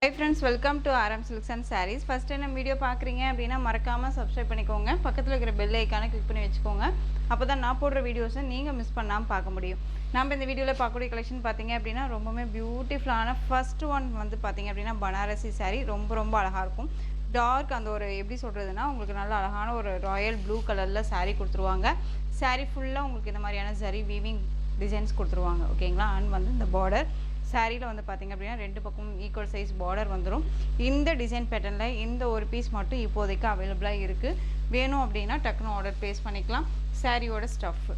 Hi friends, welcome to RM Silks and Sarees. First time நம்ம video பார்க்குறீங்க அப்படின்னா மறக்காம சப்ஸ்கிரைப் பண்ணிக்கோங்க. பக்கத்தில் இருக்கிற பெல் ஐக்கானை கிளிக் பண்ணி வச்சுக்கோங்க. அப்போ தான் நான் போடுற வீடியோஸை நீங்கள் மிஸ் பண்ணாமல் பார்க்க முடியும். நம்ம இந்த வீடியோவில் பார்க்கக்கூடிய கலெக்ஷன் பார்த்தீங்க அப்படின்னா ரொம்பவே பியூட்டிஃபுல்லான ஃபர்ஸ்ட் ஒன் வந்து பார்த்தீங்க அப்படின்னா பனாரசி saree ரொம்ப அழகாக இருக்கும். டார்க் அந்த ஒரு எப்படி சொல்கிறதுனா உங்களுக்கு நல்ல அழகான ஒரு ராயல் ப்ளூ கலரில் saree கொடுத்துருவாங்க. saree ஃபுல்லாக உங்களுக்கு இந்த மாதிரியான சரி வீவிங் டிசைன்ஸ் கொடுத்துருவாங்க ஓகேங்களா. அண்ட் வந்து இந்த பார்டர் சாரியில் வந்து பார்த்திங்க அப்படின்னா ரெண்டு பக்கமும் ஈக்குவல் சைஸ் பார்டர் வந்துடும். இந்த டிசைன் பேட்டர்னில் இந்த ஒரு பீஸ் மட்டும் இப்போதைக்கு அவைலபிளாக இருக்குது. வேணும் அப்படின்னா டக்குன்னு ஆர்டர் ப்ளேஸ் பண்ணிக்கலாம். சாரியோட ஸ்டஃப்பு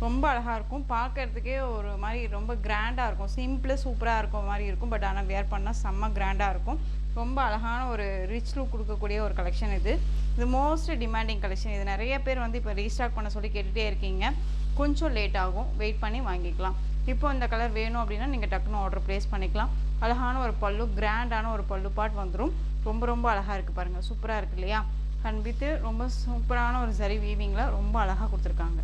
ரொம்ப அழகாக இருக்கும். பார்க்குறதுக்கே ஒரு மாதிரி ரொம்ப கிராண்டாக இருக்கும். சிம்பிள் சூப்பராக இருக்கும் மாதிரி இருக்கும். பட் ஆனால் வேர் பண்ணால் செம்ம கிராண்டாக இருக்கும். ரொம்ப அழகான ஒரு ரிச் லுக் கொடுக்கக்கூடிய ஒரு கலெக்ஷன் இது மோஸ்ட் டிமாண்டிங் கலெக்ஷன். இது நிறைய பேர் வந்து இப்போ ரீஸ்டாக் பண்ண சொல்லி கேட்டுகிட்டே இருக்கீங்க. கொஞ்சம் லேட் ஆகும், வெயிட் பண்ணி வாங்கிக்கலாம். இப்போ இந்த கலர் வேணும் அப்படின்னா நீங்கள் டக்குன்னு ஆர்டர் ப்ளேஸ் பண்ணிக்கலாம். அழகான ஒரு பல்லு, கிராண்டான ஒரு பல்லு பாட் வந்துடும். ரொம்ப அழகாக இருக்குது பாருங்கள், சூப்பராக இருக்குது இல்லையா. கண்பித்து ரொம்ப சூப்பரான ஒரு சரி வீவிங்கில் ரொம்ப அழகாக கொடுத்துருக்காங்க.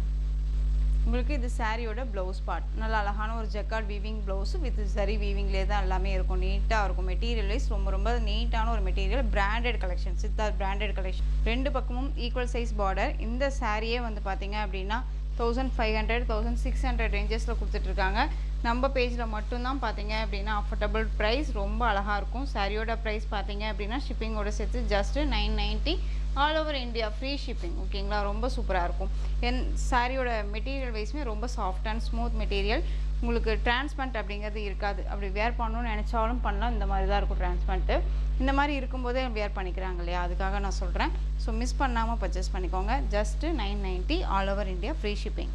உங்களுக்கு இது சாரியோட ப்ளவுஸ் பார்ட் நல்ல அழகான ஒரு ஜக்கார்ட் வீவிங் ப்ளவுஸு வித் சரி வீவிங்லேயே தான் எல்லாமே இருக்கும். நீட்டாக இருக்கும். மெட்டீரியல் வைஸ் ரொம்ப நீட்டான ஒரு material. Branded collection, Siddharth branded collection. ரெண்டு பக்கமும் ஈக்குவல் சைஸ் பார்டர். இந்த சாரியே வந்து பார்த்தீங்க அப்படின்னா 1500 1600 ரேஞ்சஸில் கொடுத்துட்ருக்காங்க. நம்ம பேஜில் மட்டும்தான் பார்த்தீங்க அப்படின்னா அஃபோர்டபுள் ப்ரைஸ். ரொம்ப அழகாக இருக்கும். சாரியோட ப்ரைஸ் பார்த்தீங்க அப்படின்னா ஷிப்பிங்கோட சேர்த்து just 990 all over India free shipping ஓகேங்களா. ரொம்ப சூப்பராக இருக்கும். சாரியோட மெட்டீரியல் வைஸுமே ரொம்ப சாஃப்ட் அண்ட் ஸ்மூத் மெட்டீரியல். உங்களுக்கு டிரான்ஸ்பரண்ட் அப்படிங்கிறது இருக்காது. அப்படி வேர் பண்ணணும்னு நினச்சாலும் பண்ணலாம். இந்த மாதிரி தான் இருக்கும் டிரான்ஸ்பரண்ட்டு. இந்த மாதிரி இருக்கும்போதே வேர் பண்ணிக்கிறாங்க இல்லையா, அதுக்காக நான் சொல்கிறேன். ஸோ மிஸ் பண்ணாமல் பர்ச்சேஸ் பண்ணிக்கோங்க. Just 990 all over India free shipping.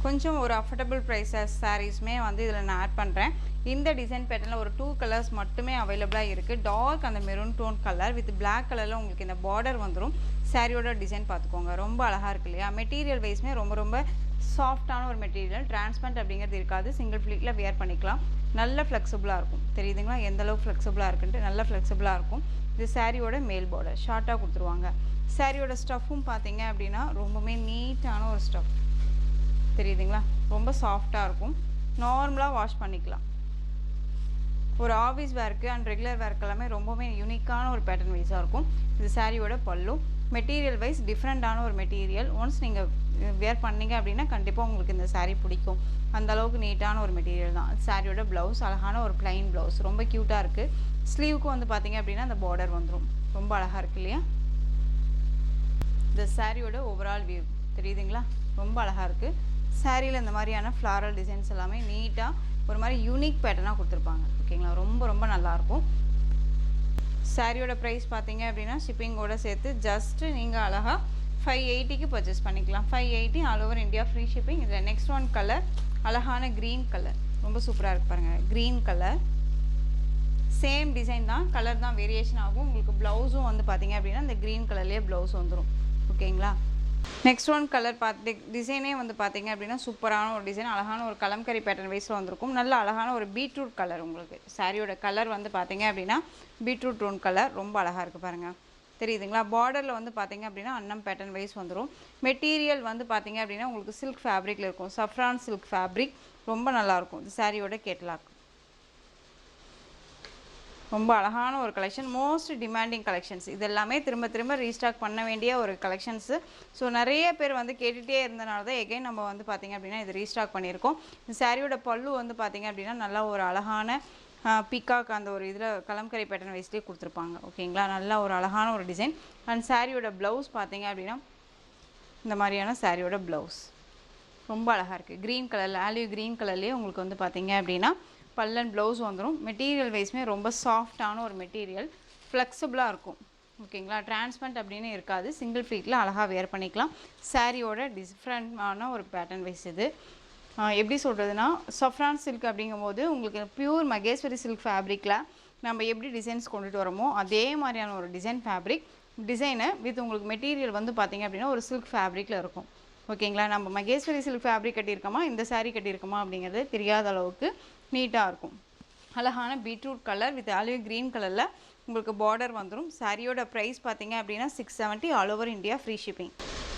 கொஞ்சம் ஒரு அஃபோர்டபுள் ப்ரைஸஸ் சாரீஸுமே வந்து இதில் நான் ஆட் பண்ணுறேன். இந்த டிசைன் பேட்டர்னில் ஒரு 2 கலர்ஸ் மட்டுமே அவைலபிளாக இருக்குது. டார்க் அந்த maroon tone colour with black கலரில் உங்களுக்கு இந்த பார்டர் வந்துடும். சாரியோட டிசைன் பார்த்துக்கோங்க, ரொம்ப அழகாக இருக்குது இல்லையா. மெட்டீரியல் வைஸுமே ரொம்ப சாஃப்டான ஒரு மெட்டீரியல். டிரான்ஸ்பரண்ட் அப்படிங்கிறது இருக்காது. சிங்கிள் ஃப்ளீட்டில் வேர் பண்ணிக்கலாம். நல்ல ஃப்ளெக்சிபிளாக இருக்கும். தெரியுதுங்களா எந்தளவுக்கு ஃப்ளெக்சிபிளாக இருக்குன்ட்டு. நல்ல ஃப்ளெக்சிபிளாக இருக்கும். இது சாரியோட மேல் பார்டர் ஷார்ட்டாக கொடுத்துருவாங்க. சாரியோட ஸ்டஃப்பும் பார்த்தீங்க அப்படின்னா ரொம்பவே நீட்டான ஒரு ஸ்டஃப். தெரியுதுங்களா, ரொம்ப சாஃப்டாக இருக்கும். நார்மலாக வாஷ் பண்ணிக்கலாம். ஒரு ஆஃபீஸ் வேர்க்கு அண்ட் ரெகுலர் வேர்க்கு எல்லாமே ரொம்பவே யூனிக்கான ஒரு பேட்டர்ன் வைஸாக இருக்கும். இது சாரியோட பல்லு. மெட்டீரியல் வைஸ் டிஃப்ரெண்ட்டான ஒரு மெட்டீரியல். ஒன்ஸ் நீங்கள் வேர் பண்ணீங்க அப்படின்னா கண்டிப்பாக உங்களுக்கு இந்த சாரீ பிடிக்கும். அந்தளவுக்கு நீட்டான ஒரு மெட்டீரியல் தான். சாரியோட ப்ளவுஸ் அழகான ஒரு ப்ளைன் ப்ளவுஸ், ரொம்ப க்யூட்டாக இருக்குது. ஸ்லீவுக்கும் வந்து பார்த்தீங்க அப்படின்னா அந்த பார்டர் வந்துடும். ரொம்ப அழகாக இருக்குது இல்லையா. இந்த சாரியோட ஓவரால் வியூ தெரியுதுங்களா, ரொம்ப அழகாக இருக்குது. சாரியில் இந்த மாதிரியான ஃப்ளாரல் டிசைன்ஸ் எல்லாமே நீட்டாக ஒரு மாதிரி யூனிக் பேட்டர்னாக கொடுத்துருப்பாங்க ஓகேங்களா. ரொம்ப நல்லாயிருக்கும். சாரியோட ப்ரைஸ் பார்த்தீங்க அப்படின்னா ஷிப்பிங்கோட சேர்த்து ஜஸ்ட்டு நீங்கள் அழகாக 580க்கு பர்ச்சேஸ் பண்ணிக்கலாம். 580 all over India free shipping. இதில் நெக்ஸ்ட் ஒன் கலர் அழகான க்ரீன் கலர், ரொம்ப சூப்பராக இருக்கு பாருங்கள். க்ரீன் கலர் சேம் டிசைன் தான், கலர் தான் வேரியேஷன் ஆகும். உங்களுக்கு ப்ளவுஸும் வந்து பார்த்தீங்க அப்படின்னா இந்த க்ரீன் கலர்லேயே ப்ளவுஸ் வந்துடும் ஓகேங்களா. நெக்ஸ்ட் ஒன் கலர் பார்த்து டிசைனே வந்து பார்த்தீங்க அப்படின்னா சூப்பரான ஒரு டிசைன். அழகான ஒரு கலம்கரி பேட்டர்ன் வைஸில் வந்திருக்கும். நல்ல அழகான ஒரு பீட்ரூட் கலர். உங்களுக்கு சாரியோட கலர் வந்து பார்த்தீங்க அப்படின்னா பீட்ரூட் டோன் கலர். ரொம்ப அழகாக இருக்குது பாருங்கள், தெரியுதுங்களா. பார்டரில் வந்து பார்த்தீங்க அப்படின்னா அன்னம் பேட்டர்ன் வைஸ் வந்துடும். மெட்டீரியல் வந்து பார்த்தீங்க அப்படின்னா உங்களுக்கு சில்க் ஃபேப்ரிக்கில் இருக்கும். சஃப்ரான் சில்க் ஃபேப்ரிக். ரொம்ப நல்லாயிருக்கும். இது சாரியோட கேட்லாக். ரொம்ப அழகான ஒரு கலெக்ஷன். Most demanding collections. இது எல்லாமே திரும்ப ரீஸ்டாக் பண்ண வேண்டிய ஒரு கலெக்ஷன்ஸு. ஸோ நிறைய பேர் வந்து கேட்டுகிட்டே இருந்தனால தான் எகைன் நம்ம வந்து பார்த்திங்க அப்படின்னா இது ரீஸ்டாக் பண்ணியிருக்கோம். இந்த சாரியோட பல்லு வந்து பார்த்திங்க அப்படின்னா நல்லா ஒரு அழகான பீகாக் அந்த ஒரு இதில் கலம்கரி பேட்டர்ன் வைஸ்லேயே கொடுத்துருப்பாங்க ஓகேங்களா. நல்லா ஒரு அழகான ஒரு டிசைன். அண்ட் சாரியோட ப்ளவுஸ் பார்த்திங்க அப்படின்னா இந்த மாதிரியான சாரியோட ப்ளவுஸ் ரொம்ப அழகாக இருக்குது. க்ரீன் கலரில் ஆலிவ் க்ரீன் கலர்லேயே உங்களுக்கு வந்து பார்த்திங்க அப்படின்னா பல்லன் ப்ளவுஸ் வந்துடும். மெட்டீரியல் வைஸ்மே ரொம்ப சாஃப்டான ஒரு மெட்டீரியல். ஃப்ளெக்சிபிளாக இருக்கும் ஓகேங்களா. டிரான்ஸ்பரண்ட் அப்படின்னு இருக்காது. சிங்கிள் ஃபீட்டில் அழகாக வேர் பண்ணிக்கலாம். சாரியோட டிஃப்ரெண்டான ஒரு பேட்டர்ன் வைஸ். இது எப்படி சொல்கிறதுனா சஃப்ரான் சில்க் அப்படிங்கும்போது உங்களுக்கு பியூர் மகேஸ்வரி சில்க் ஃபேப்ரிக்கில் நம்ம எப்படி டிசைன்ஸ் கொண்டுட்டு வரோமோ அதே மாதிரியான ஒரு டிசைனை வித் உங்களுக்கு மெட்டீரியல் வந்து பார்த்திங்க அப்படின்னா ஒரு சில்க் ஃபேப்ரிக்கில் இருக்கும் ஓகேங்களா. நம்ம மகேஸ்வரி சில்க் ஃபேப்ரிக் கட்டியிருக்கோமா இந்த சாரீ கட்டியிருக்கோமா அப்படிங்கிறது தெரியாத அளவுக்கு நீட்டாக இருக்கும். அழகான beetroot colour with olive green கலரில் உங்களுக்கு பார்டர் வந்துடும். சாரியோட ப்ரைஸ் பார்த்தீங்க அப்படின்னா 670 all over India free shipping.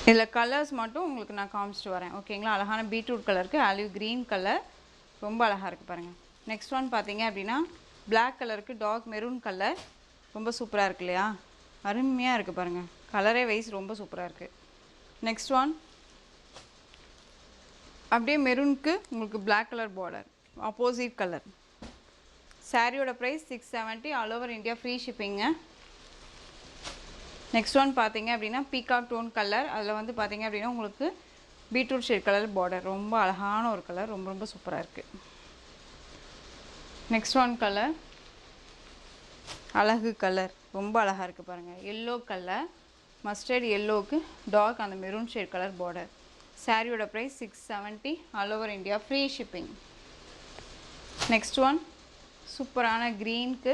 இதில் கலர்ஸ் மட்டும் உங்களுக்கு நான் காமிச்சிட்டு வரேன் ஓகேங்களா. அழகான பீட்ரூட் கலருக்கு ஆலிவ் க்ரீன் கலர் ரொம்ப அழகாக இருக்குது பாருங்கள். நெக்ஸ்ட் ஒன் பார்த்தீங்க அப்படின்னா பிளாக் கலருக்கு டார்க் மெரூன் கலர் ரொம்ப சூப்பராக இருக்கு இல்லையா? அருமையாக இருக்குது பாருங்கள். கலரே வைஸ் ரொம்ப சூப்பராக இருக்குது. நெக்ஸ்ட் ஒன் அப்படியே மெரூனுக்கு உங்களுக்கு black colour border, opposite colour. சாரியோட price 670, all over India free ஷிப்பிங்க. நெக்ஸ்ட் ஒன் பார்த்தீங்க அப்படின்னா பீகாக் டோன் கலர். அதில் வந்து பார்த்தீங்க அப்படின்னா உங்களுக்கு பீட்ரூட் ஷேட் கலர் பார்டர், ரொம்ப அழகான ஒரு கலர், ரொம்ப ரொம்ப சூப்பராக இருக்குது. நெக்ஸ்ட் ஒன் கலர் அழகு கலர், ரொம்ப அழகாக இருக்குது பாருங்கள். எல்லோ கலர், மஸ்டர்ட் எல்லோவுக்கு டார்க் அந்த மெரூன் ஷேட் கலர் பார்டர். சாரியோட price 670, all over India free shipping. Next one சூப்பரான க்ரீனுக்கு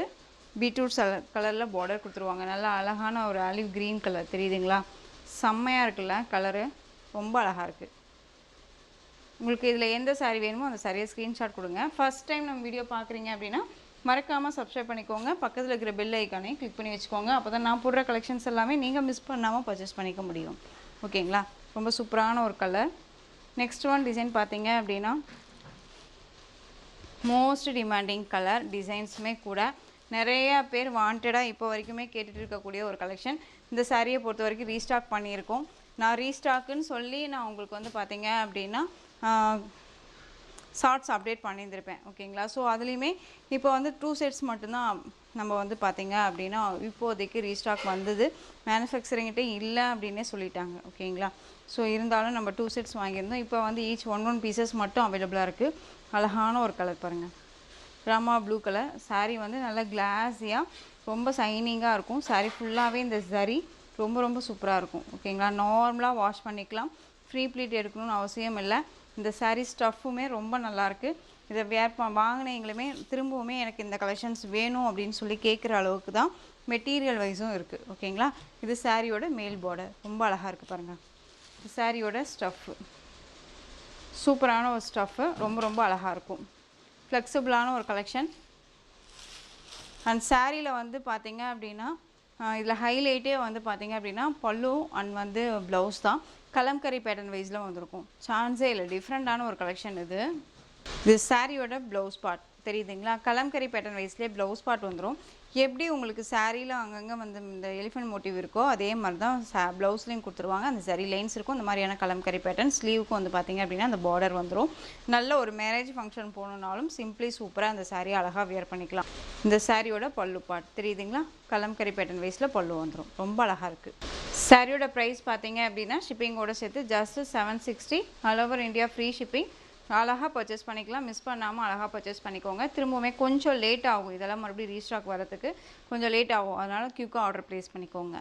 பீட்ரூட் கலரில் பார்டர் கொடுத்துருவாங்க. நல்லா அழகான ஒரு ஆலிவ் க்ரீன் கலர் தெரியுதுங்களா? செம்மையாக இருக்குல்ல கலரு, ரொம்ப அழகாக இருக்குது. உங்களுக்கு இதில் எந்த சாரீ வேணுமோ அந்த சாரியை ஸ்க்ரீன்ஷாட் கொடுங்க. ஃபஸ்ட் டைம் நம்ம வீடியோ பார்க்குறீங்க அப்படின்னா மறக்காமல் சப்ஸ்கிரைப் பண்ணிக்கோங்க. பக்கத்தில் இருக்கிற பெல் ஐக்கானையும் கிளிக் பண்ணி வச்சுக்கோங்க. அப்போ தான் நான் போடுற கலெக்ஷன்ஸ் எல்லாமே நீங்கள் மிஸ் பண்ணாமல் பர்ச்சேஸ் பண்ணிக்க முடியும். ஓகேங்களா? ரொம்ப சூப்பரான ஒரு கலர். நெக்ஸ்ட் ஒன் டிசைன் பார்த்தீங்க அப்படின்னா மோஸ்ட் டிமாண்டிங் கலர், டிசைன்ஸுமே கூட நிறைய பேர் வாண்டடாக இப்போ வரைக்குமே கேட்டுட்டு இருக்கக்கூடிய ஒரு கலெக்ஷன். இந்த சாரியை பொறுத்த வரைக்கும் ரீஸ்டாக் பண்ணியிருக்கோம். நான் ரீஸ்டாக்குன்னு சொல்லி நான் உங்களுக்கு வந்து பார்த்தீங்க அப்படின்னா ஷார்ட்ஸ் அப்டேட் பண்ணியிருந்திருப்பேன். ஓகேங்களா? ஸோ அதுலேயுமே இப்போ வந்து 2 செட்ஸ் மட்டும்தான் நம்ம வந்து பார்த்தீங்க அப்படின்னா இப்போதைக்கு ரீஸ்டாக் வந்தது. மேனுஃபேக்சரிங்கிட்ட இல்லை அப்படின்னே சொல்லிட்டாங்க. ஓகேங்களா? ஸோ இருந்தாலும் நம்ம 2 செட்ஸ் வாங்கியிருந்தோம். இப்போ வந்து ஈச் 1 பீசஸ் மட்டும் அவைலபிளாக இருக்குது. அழகான ஒரு கலர் பாருங்கள், ராமா ப்ளூ கலர். சாரீ வந்து நல்லா கிளாஸியாக ரொம்ப சைனிங்காக இருக்கும். சாரீ ஃபுல்லாகவே இந்த சரி ரொம்ப ரொம்ப சூப்பராக இருக்கும். ஓகேங்களா? நார்மலாக வாஷ் பண்ணிக்கலாம். ஃப்ரீ ப்ளீட் எடுக்கணும்னு அவசியம் இல்லை. இந்த சாரீ ஸ்டஃப்புமே ரொம்ப நல்லாயிருக்கு. இதை வாங்கினீங்களுமே திரும்பவுமே எனக்கு இந்த கலெக்ஷன்ஸ் வேணும் அப்படின்னு சொல்லி கேட்குற அளவுக்கு தான் மெட்டீரியல் வைஸும் இருக்குது. ஓகேங்களா? இது சாரியோட மேல் பார்டர், ரொம்ப அழகாக இருக்குது பாருங்கள். இது சாரியோட ஸ்டஃப்பு, சூப்பரான ஒரு ஸ்டஃப்பு, ரொம்ப ரொம்ப அழகாக இருக்கும். ஃப்ளெக்சிபிளான ஒரு கலெக்ஷன். அண்ட் சாரியில் வந்து பார்த்தீங்க அப்படின்னா இதில் ஹைலைட்டே வந்து பார்த்தீங்க அப்படின்னா பல்லு அண்ட் வந்து ப்ளவுஸ் தான். கலம்கரி பேட்டர்ன் வைஸில் வந்திருக்கும். சான்ஸே இல்லை, டிஃப்ரெண்ட்டான ஒரு கலெக்ஷன் இது. இது சாரியோட ப்ளவுஸ் பார்ட் தெரியுதுங்களா? கலம்கரி பேட்டர்ன் வைஸ்லேயே ப்ளவுஸ் பார்ட் வந்துடும். எப்படி உங்களுக்கு சாரியில் அங்கங்கே வந்து இந்த எலிஃபென்ட் மோட்டிவ் இருக்கோ அதே மாதிரி தான் ப்ளவுஸ்லேயும் கொடுத்துருவாங்க. அந்த சரி லைன்ஸ் இருக்கும். இந்த மாதிரியான கலம்கரி பேட்டர்ன். ஸ்லீவுக்கும் வந்து பார்த்திங்க அப்படின்னா அந்த பார்டர் வந்துடும். நல்ல ஒரு மேரேஜ் ஃபங்க்ஷன் போகணுன்னாலும் சிம்பிளி சூப்பராக அந்த சாரீ அழகாக வியர் பண்ணிக்கலாம். இந்த சாரியோட பல்லு பார்ட் தெரியுதுங்களா? கலம்கரி பேட்டர்ன் வைஸில் பல்லு வந்துடும், ரொம்ப அழகாக இருக்குது. சாரியோட ப்ரைஸ் பார்த்தீங்க அப்படின்னா ஷிப்பிங்கோடு சேர்த்து just 760, all over India free shipping. அழகாக பர்ச்சேஸ் பண்ணிக்கலாம். மிஸ் பண்ணாமல் அழகாக பர்ச்சேஸ் பண்ணிக்கோங்க. திரும்பவுமே கொஞ்சம் லேட் ஆகும், இதெல்லாம் மறுபடியும் ரீஸ்டாக் வரதுக்கு கொஞ்சம் லேட் ஆகும். அதனால் க்யூக்காக ஆர்டர் ப்ளேஸ் பண்ணிக்கோங்க.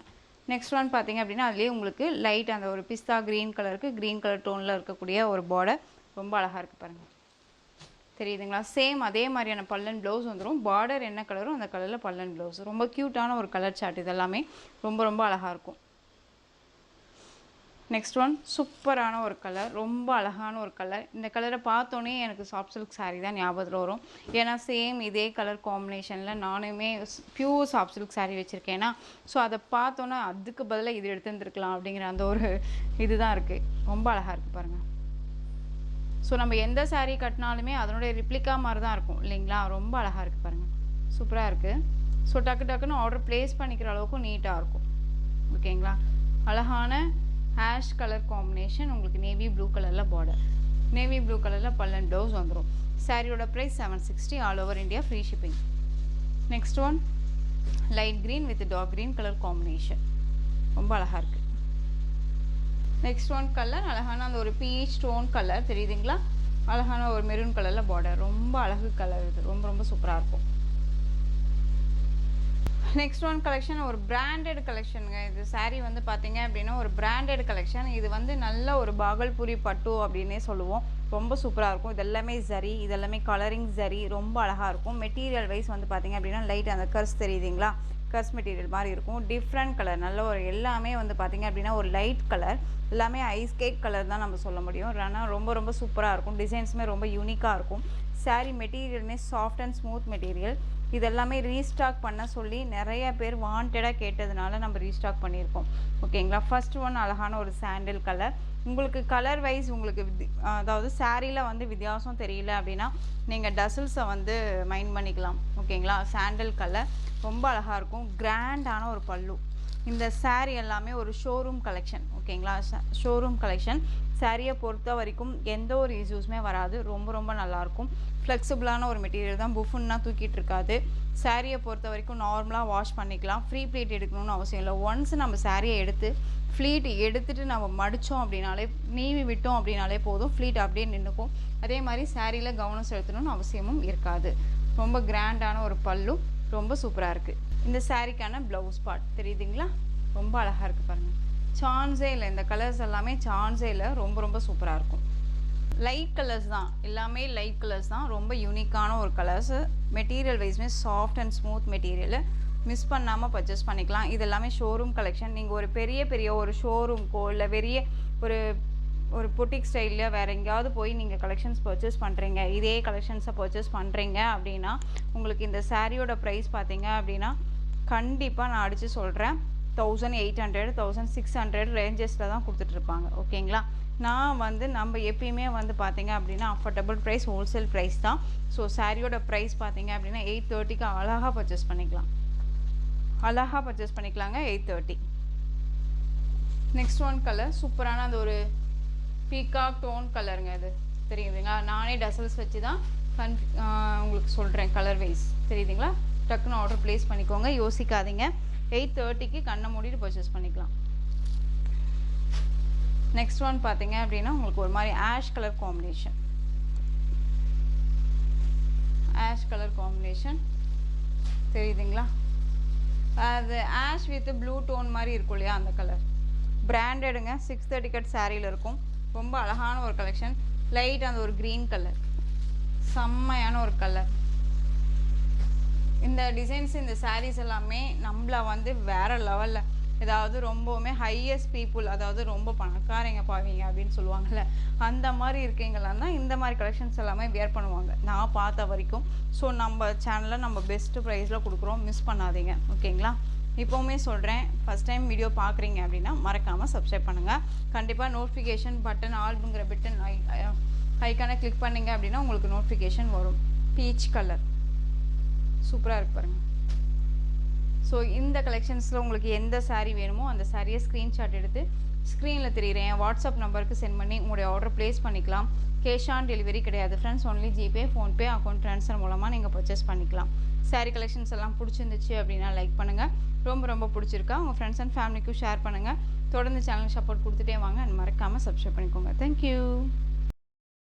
நெக்ஸ்ட் ஒன் பார்த்தீங்க அப்படின்னா அதுலேயே உங்களுக்கு லைட் அந்த ஒரு பிஸ்தா க்ரீன் கலருக்கு க்ரீன் கலர் டோனில் இருக்கக்கூடிய ஒரு பார்டர், ரொம்ப அழகாக இருக்குது பாருங்கள். தெரியுதுங்களா? சேம் அதே மாதிரியான பல்லன் ப்ளவுஸ் வந்துடும். பார்டர் என்ன கலரும் அந்த கலரில் பல்லன் ப்ளவுஸ். ரொம்ப க்யூட்டான ஒரு கலர் சார்ட். இதெல்லாமே ரொம்ப ரொம்ப அழகாக இருக்கும். நெக்ஸ்ட் ஒன் சூப்பரான ஒரு கலர், ரொம்ப அழகான ஒரு கலர். இந்த கலரை பார்த்தோன்னே எனக்கு சாஃப்ட் சில்க் சாரீ தான் ஞாபகத்தில் வரும். ஏன்னா சேம் இதே கலர் காம்பினேஷனில் நானுமே பியூர் சாஃப்ட் சில்க் சாரீ வச்சுருக்கேன்னா, ஸோ அதை பார்த்தோன்னே அதுக்கு பதிலாக இது எடுத்துருந்துருக்கலாம் அப்படிங்கிற அந்த ஒரு இதுதான் இருக்குது. ரொம்ப அழகாக இருக்குது பாருங்கள். ஸோ நம்ம எந்த சாரீ கட்டினாலுமே அதனுடைய ரிப்ளிகா மாதிரி தான் இருக்கும் இல்லைங்களா? ரொம்ப அழகாக இருக்குது பாருங்கள், சூப்பராக இருக்குது. ஸோ டக்கு டக்குன்னு ஆர்டர் ப்ளேஸ் பண்ணிக்கிற அளவுக்கு நீட்டாக இருக்கும். ஓகேங்களா? அழகான ஆஷ் கலர் காம்பினேஷன், உங்களுக்கு நேவி ப்ளூ கலரில் பார்டர், நேவி ப்ளூ கலரில் பல்லன் ப்ளவுஸ் வந்துடும். சாரியோட price 760, all over India free shipping. Next one light green with dark green colour combination, ரொம்ப அழகாக இருக்குது. நெக்ஸ்ட் ஒன் கலர் அழகான அந்த ஒரு பீச் டோன் கலர் தெரியுதுங்களா? அழகான ஒரு மெரூன் கலரில் பார்டர், ரொம்ப அழகு கலர். இது ரொம்ப ரொம்ப சூப்பராக இருக்கும். நெக்ஸ்ட் ஒன் கலெக்ஷன் ஒரு பிராண்டட் கலெக்ஷனுங்க. இது சாரீ வந்து பார்த்தீங்க அப்படின்னா ஒரு பிராண்டட் கலெக்ஷன். இது வந்து நல்ல ஒரு பாகல்புரி பட்டு அப்படின்னே சொல்லுவோம். ரொம்ப சூப்பராக இருக்கும். இதெல்லாமே ஜரி, இதெல்லாமே கலரிங் ஜரி, ரொம்ப அழகாக இருக்கும். மெட்டீரியல் வைஸ் வந்து பார்த்தீங்க அப்படின்னா லைட் அந்த கர்ஸ் தெரியுதுங்களா? கர்ஸ் மெட்டீரியல் மாதிரி இருக்கும். டிஃப்ரெண்ட் கலர், நல்ல ஒரு எல்லாமே வந்து பார்த்தீங்க அப்படின்னா ஒரு லைட் கலர், எல்லாமே ஐஸ் கேக் கலர் தான் நம்ம சொல்ல முடியும். ஆனால் ரொம்ப ரொம்ப சூப்பராக இருக்கும். டிசைன்ஸுமே ரொம்ப யூனிக்காக இருக்கும். saree மெட்டீரியலுமே சாஃப்ட் அண்ட் ஸ்மூத் மெட்டீரியல். இதெல்லாமே ரீஸ்டாக் பண்ண சொல்லி நிறைய பேர் வாண்டடாக கேட்டதுனால நம்ம ரீஸ்டாக் பண்ணியிருக்கோம். ஓகேங்களா. ஃபர்ஸ்ட் ஒன் அழகான ஒரு சாண்டில் கலர். உங்களுக்கு கலர் வைஸ் உங்களுக்கு அதாவது சாரியில் வந்து வித்தியாசம் தெரியல அப்படின்னா நீங்கள் டசில்ஸை வந்து மைண்ட் பண்ணிக்கலாம். ஓகேங்களா. சாண்டில் கலர் ரொம்ப அழகாக இருக்கும். கிராண்டான ஒரு பல்லு. இந்த saree எல்லாமே ஒரு ஷோரூம் கலெக்ஷன். ஓகேங்களா. Showroom collection. சாரியை பொறுத்த வரைக்கும் எந்த ஒரு இஷ்யூஸுமே வராது. ரொம்ப ரொம்ப நல்லாயிருக்கும். ஃப்ளெக்சிபிளான ஒரு மெட்டீரியல் தான். புஃபுன்னா தூக்கிட்டு இருக்காது. சாரியை பொறுத்த வரைக்கும் நார்மலாக வாஷ் பண்ணிக்கலாம். ஃப்ரீ ப்ளீட் எடுக்கணும்னு அவசியம் இல்லை. ஒன்ஸ் நம்ம சாரியை எடுத்து ஃப்ளீட் எடுத்துகிட்டு நம்ம மடித்தோம் அப்படின்னாலே நீவி விட்டோம் அப்படின்னாலே போதும். ஃப்ளீட் அப்படியே நின்றுக்கும். அதே மாதிரி சாரியில் கவனம் செலுத்தணும்னு அவசியமும் இருக்காது. ரொம்ப கிராண்டான ஒரு பல்லு. ரொம்ப சூப்பராக இருக்குது. இந்த சாரிக்கான ப்ளவுஸ் பார்ட் தெரியுதுங்களா. ரொம்ப அழகாக இருக்குது பாருங்கள். சான்ஸே இல்லை. இந்த கலர்ஸ் எல்லாமே சான்ஸே இல்லை. ரொம்ப ரொம்ப சூப்பராக இருக்கும். லைட் கலர்ஸ் தான். எல்லாமே லைட் கலர்ஸ் தான். ரொம்ப யூனிக்கான ஒரு கலர்ஸு. மெட்டீரியல் வைஸ்மே soft and smooth material. Miss பண்ணாமல் பர்ச்சேஸ் பண்ணிக்கலாம். இது எல்லாமே ஷோரூம் கலெக்ஷன். நீங்கள் ஒரு பெரிய ஒரு ஷோரூம்க்கோ இல்லை பெரிய ஒரு பொட்டிக் ஸ்டைலில் வேறு எங்கேயாவது போய் நீங்கள் கலெக்ஷன்ஸ் பர்ச்சேஸ் பண்ணுறீங்க, இதே கலெக்ஷன்ஸை பர்ச்சேஸ் பண்ணுறீங்க அப்படின்னா உங்களுக்கு இந்த சாரியோட ப்ரைஸ் பார்த்தீங்க அப்படின்னா கண்டிப்பாக நான் அடித்து சொல்கிறேன் 1800 1600 ரேஞ்சஸில் தான் கொடுத்துட்ருப்பாங்க. ஓகேங்களா. நான் வந்து நம்ம எப்பயுமே வந்து பார்த்தீங்க அப்படின்னா அஃபோர்டபுள் ப்ரைஸ், ஹோல்சேல் ப்ரைஸ் தான். ஸோ சாரியோட ப்ரைஸ் பார்த்தீங்க அப்படின்னா 830க்கு அழகாக பர்ச்சேஸ் பண்ணிக்கலாம். 830. நெக்ஸ்ட் ஒன் கலர் சூப்பரான அந்த ஒரு பீகாக் டோன் கலருங்க. இது தெரியுதுங்களா. நானே டசல்ஸ் வச்சு தான் உங்களுக்கு சொல்கிறேன். கலர் வைஸ் தெரியுதுங்களா. டக்குன்னு ஆர்டர் ப்ளேஸ் பண்ணிக்கோங்க. யோசிக்காதீங்க. 830க்கு கண்ணை மூடிட்டு பர்ச்சேஸ் பண்ணிக்கலாம். நெக்ஸ்ட் ஒன் பார்த்தீங்க அப்படின்னா உங்களுக்கு ஒரு மாதிரி ஆஷ் கலர் காம்பினேஷன் தெரியுதுங்களா. அது ஆஷ் வித் ப்ளூ டோன் மாதிரி இருக்கும் இல்லையா, அந்த கலர். பிராண்டடுங்க. 630 கட் சாரியில் இருக்கும். ரொம்ப அழகான ஒரு கலெக்ஷன். லைட் அந்த ஒரு க்ரீன் கலர். செம்மையான ஒரு கலர். இந்த டிசைன்ஸ் இந்த சாரீஸ் எல்லாமே நம்மள வந்து வேறு லெவலில், ஏதாவது ரொம்பவுமே ஹையஸ்ட் பீப்புள், அதாவது ரொம்ப பணக்காரங்க பாவீங்க அப்படின்னு சொல்லுவாங்கள்ல, அந்த மாதிரி இருக்கீங்களாம் தான் இந்த மாதிரி கலெக்ஷன்ஸ் எல்லாமே வேர் பண்ணுவாங்க நான் பார்த்த வரைக்கும். ஸோ நம்ம சேனலில் நம்ம பெஸ்ட்டு ப்ரைஸில் கொடுக்குறோம். மிஸ் பண்ணாதீங்க. ஓகேங்களா. இப்போவுமே சொல்கிறேன், ஃபஸ்ட் டைம் வீடியோ பார்க்குறீங்க அப்படின்னா மறக்காமல் சப்ஸ்கிரைப் பண்ணுங்கள். கண்டிப்பாக நோட்டிஃபிகேஷன் பட்டன் ஆல்புங்கிற பட்டன் ஐக்கானை கிளிக் பண்ணிங்க அப்படின்னா உங்களுக்கு நோட்டிஃபிகேஷன் வரும். பீச் கலர் சூப்பராக இருக்கு பாருங்கள். ஸோ இந்த கலெக்ஷன்ஸில் உங்களுக்கு எந்த சாரீ வேணுமோ அந்த சாரியை ஸ்க்ரீன்ஷாட் எடுத்து ஸ்க்ரீனில் தெரியுறேன் வாட்ஸ்அப் நம்பருக்கு சென்ட் பண்ணி உங்களுடைய ஆர்டர் ப்ளேஸ் பண்ணிக்கலாம். கேஷ் ஆன் டெலிவரி கிடையாது friends. Only GPay, PhonePe, account transfer மூலமாக நீங்கள் பர்ச்சேஸ் பண்ணிக்கலாம். சாரீ கலெக்ஷன்ஸ் எல்லாம் பிடிச்சிருந்துச்சு அப்படின்னா லைக் பண்ணுங்கள். ரொம்ப பிடிச்சிருக்கா உங்கள் ஃப்ரெண்ட்ஸ் அண்ட் ஃபேமிலிக்கும் ஷேர் பண்ணுங்கள். தொடர்ந்து சேனல் சப்போர்ட் கொடுத்துட்டே வாங்க. மறக்காமல் சப்ஸ்கிரைப் பண்ணிக்கோங்க. தேங்க்யூ.